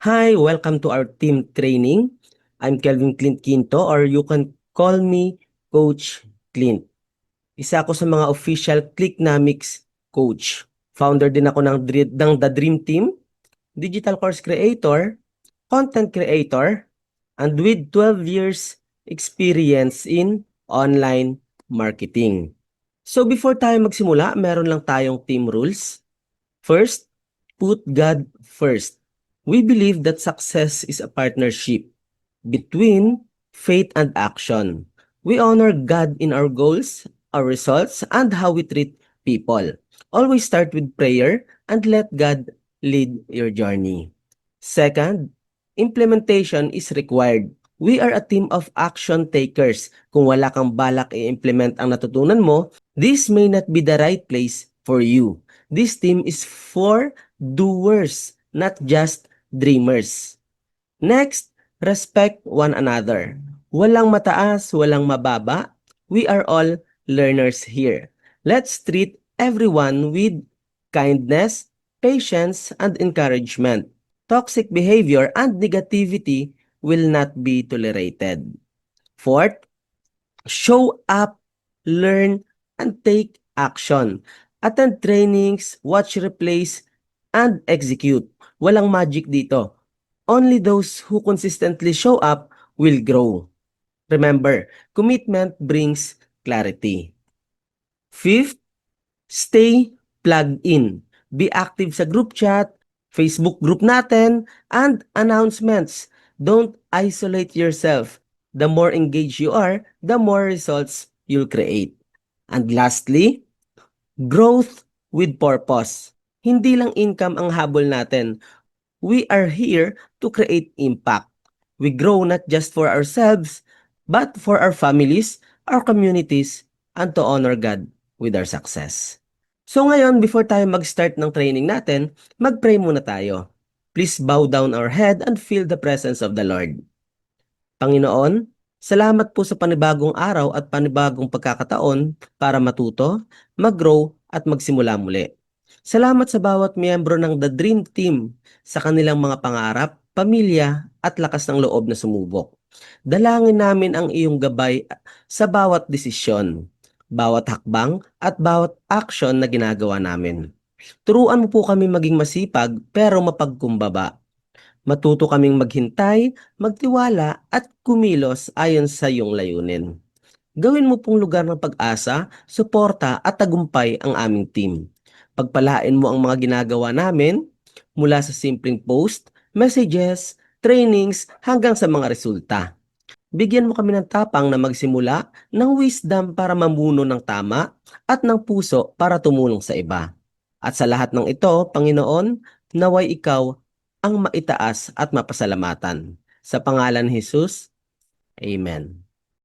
Hi, welcome to our team training. I'm Kelvin Clint Quinto, or you can call me Coach Clint. Isa ako sa mga official Clicknomics coach. Founder din ako ng The Dream Team, digital course creator, content creator, and with 12 years experience in online marketing. So before tayo magsimula, meron lang tayong team rules. First, put God first. We believe that success is a partnership between faith and action. We honor God in our goals, our results, and how we treat people. Always start with prayer and let God lead your journey. Second, implementation is required. We are a team of action takers. Kung wala kang balak i-implement ang natutunan mo, this may not be the right place for you. This team is for doers, not just dreamers. Next, respect one another. Walang mataas, walang mababa. We are all learners here. Let's treat everyone with kindness, patience, and encouragement. Toxic behavior and negativity will not be tolerated. Fourth, show up, learn, and take action. Attend trainings, watch replays, and execute. Walang magic dito. Only those who consistently show up will grow. Remember, commitment brings clarity. Fifth, stay plugged in. Be active sa group chat, Facebook group natin, and announcements. Don't isolate yourself. The more engaged you are, the more results you'll create. And lastly, growth with purpose. Hindi lang income ang habol natin. We are here to create impact. We grow not just for ourselves, but for our families, our communities, and to honor God with our success. So ngayon, before tayo mag-start ng training natin, mag-pray muna tayo. Please bow down our head and feel the presence of the Lord. Panginoon, salamat po sa panibagong araw at panibagong pagkakataon para matuto, mag-grow at magsimula muli. Salamat sa bawat miyembro ng The Dream Team sa kanilang mga pangarap, pamilya at lakas ng loob na sumubok. Dalangin namin ang iyong gabay sa bawat desisyon, bawat hakbang at bawat action na ginagawa namin. Turuan mo po kami maging masipag pero mapagkumbaba. Matuto kaming maghintay, magtiwala at kumilos ayon sa iyong layunin. Gawin mo pong lugar ng pag-asa, suporta at tagumpay ang aming team. Pagpalain mo ang mga ginagawa namin mula sa simpleng post, messages, trainings hanggang sa mga resulta. Bigyan mo kami ng tapang na magsimula, ng wisdom para mamuno ng tama at ng puso para tumulong sa iba. At sa lahat ng ito, Panginoon, naway ikaw ang maitaas at mapasalamatan. Sa pangalan ni Jesus, Amen.